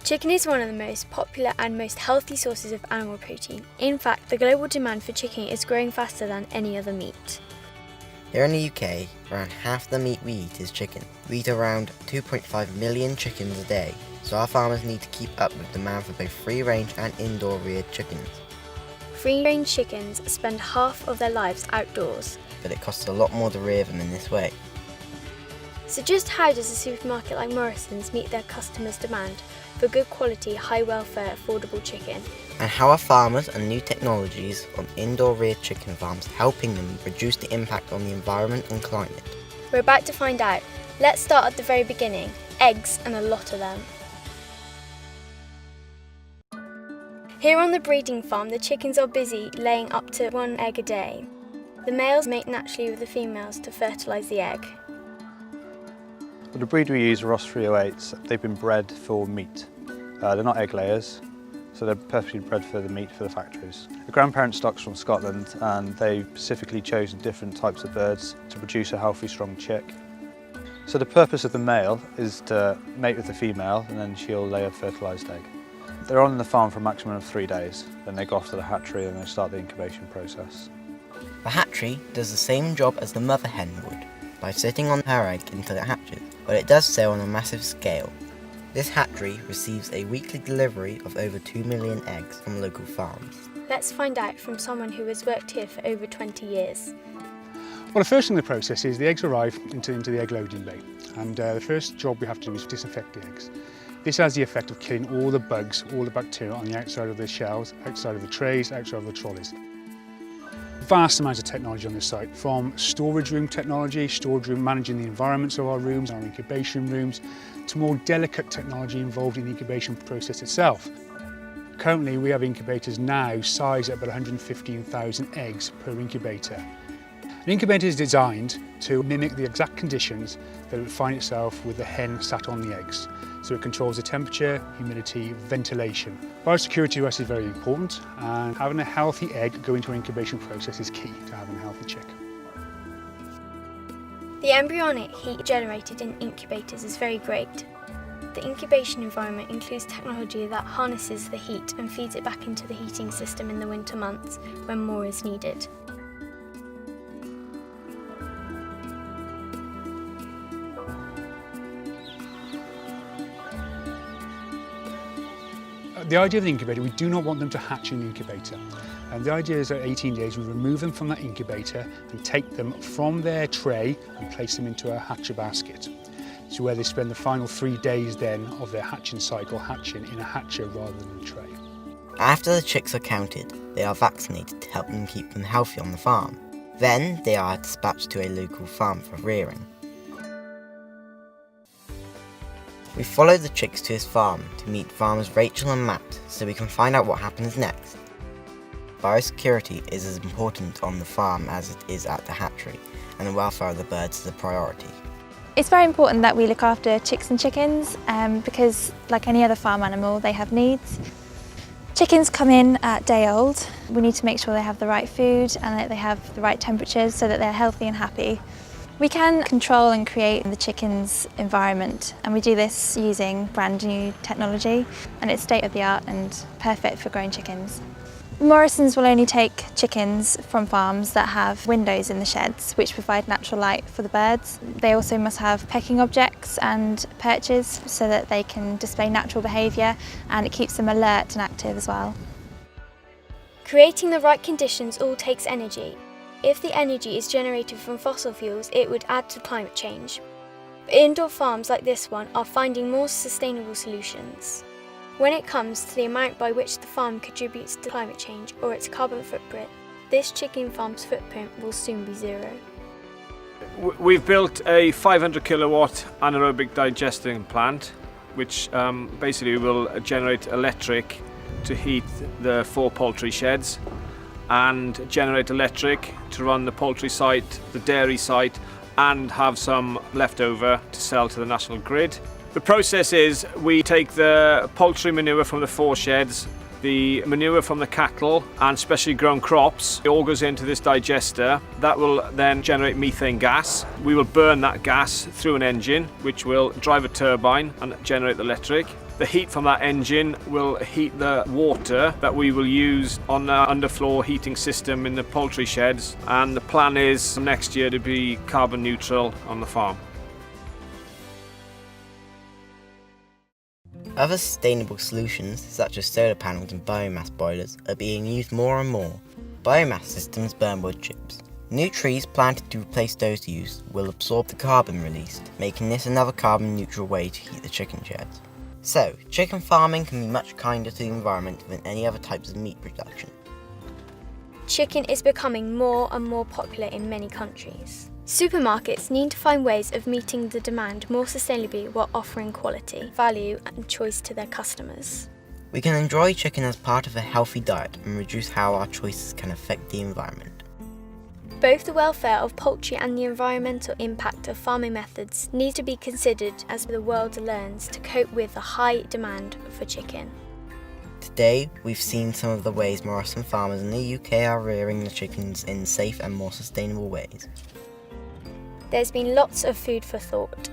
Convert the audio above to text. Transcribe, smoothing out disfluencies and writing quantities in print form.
Chicken is one of the most popular and most healthy sources of animal protein. In fact, the global demand for chicken is growing faster than any other meat. Here in the UK, around half the meat we eat is chicken. We eat around 2.5 million chickens a day, so our farmers need to keep up with demand for both free-range and indoor-reared chickens. Free-range chickens spend half of their lives outdoors. But it costs a lot more to rear them in this way. So just how does a supermarket like Morrison's meet their customers' demand for good quality, high welfare, affordable chicken? And how are farmers and new technologies on indoor reared chicken farms helping them reduce the impact on the environment and climate? We're about to find out. Let's start at the very beginning. Eggs, and a lot of them. Here on the breeding farm, the chickens are busy laying up to 1 egg a day. The males mate naturally with the females to fertilise the egg. Well, the breed we use are Ross 308s. They've been bred for meat. They're not egg layers, so they're perfectly bred for the meat for the factories. The grandparent stock's from Scotland, and they've specifically chosen different types of birds to produce a healthy, strong chick. So the purpose of the male is to mate with the female, and then she'll lay a fertilised egg. They're on the farm for a maximum of 3 days, then they go off to the hatchery and they start the incubation process. The hatchery does the same job as the mother hen would, by sitting on her egg until it hatches, but it does so on a massive scale. This hatchery receives a weekly delivery of over 2 million eggs from local farms. Let's find out from someone who has worked here for over 20 years. Well, the first thing in the process is the eggs arrive into the egg loading bay, and the first job we have to do is disinfect the eggs. This has the effect of killing all the bugs, all the bacteria on the outside of the shells, outside of the trays, outside of the trolleys. Vast amounts of technology on this site, from storage room technology, storage room managing the environments of our rooms, our incubation rooms, to more delicate technology involved in the incubation process itself. Currently we have incubators now sized at about 115,000 eggs per incubator. An incubator is designed to mimic the exact conditions that it would find itself with the hen sat on the eggs. So it controls the temperature, humidity, ventilation. Biosecurity to us is very important, and having a healthy egg go into an incubation process is key to having a healthy chick. The embryonic heat generated in incubators is very great. The incubation environment includes technology that harnesses the heat and feeds it back into the heating system in the winter months when more is needed. The idea of the incubator, we do not want them to hatch in the incubator. And the idea is that at 18 days we remove them from that incubator and take them from their tray and place them into a hatcher basket. So where they spend the final 3 days then of their hatching cycle hatching in a hatcher rather than a tray. After the chicks are counted, they are vaccinated to help them keep them healthy on the farm. Then they are dispatched to a local farm for rearing. We follow the chicks to his farm to meet farmers Rachel and Matt so we can find out what happens next. Biosecurity is as important on the farm as it is at the hatchery, and the welfare of the birds is a priority. It's very important that we look after chicks and chickens because, like any other farm animal, they have needs. Chickens come in at day old. We need to make sure they have the right food and that they have the right temperatures so that they're healthy and happy. We can control and create the chicken's environment, and we do this using brand new technology, and it's state of the art and perfect for growing chickens. Morrison's will only take chickens from farms that have windows in the sheds which provide natural light for the birds. They also must have pecking objects and perches so that they can display natural behaviour, and it keeps them alert and active as well. Creating the right conditions all takes energy. If the energy is generated from fossil fuels, it would add to climate change. Indoor farms like this one are finding more sustainable solutions. When it comes to the amount by which the farm contributes to climate change or its carbon footprint, this chicken farm's footprint will soon be zero. We've built a 500 kilowatt anaerobic digesting plant, which basically will generate electric to heat the 4 poultry sheds, and generate electric to run the poultry site, the dairy site, and have some leftover to sell to the national grid. The process is we take the poultry manure from the 4 sheds, the manure from the cattle and specially grown crops. It all goes into this digester. That will then generate methane gas. We will burn that gas through an engine which will drive a turbine and generate the electric. The heat from that engine will heat the water that we will use on the underfloor heating system in the poultry sheds, and the plan is next year to be carbon neutral on the farm. Other sustainable solutions, such as solar panels and biomass boilers, are being used more and more. Biomass systems burn wood chips. New trees planted to replace those used will absorb the carbon released, making this another carbon neutral way to heat the chicken sheds. So, chicken farming can be much kinder to the environment than any other types of meat production. Chicken is becoming more and more popular in many countries. Supermarkets need to find ways of meeting the demand more sustainably while offering quality, value and choice to their customers. We can enjoy chicken as part of a healthy diet and reduce how our choices can affect the environment. Both the welfare of poultry and the environmental impact of farming methods need to be considered as the world learns to cope with the high demand for chicken. Today, we've seen some of the ways Morrison farmers in the UK are rearing the chickens in safe and more sustainable ways. There's been lots of food for thought.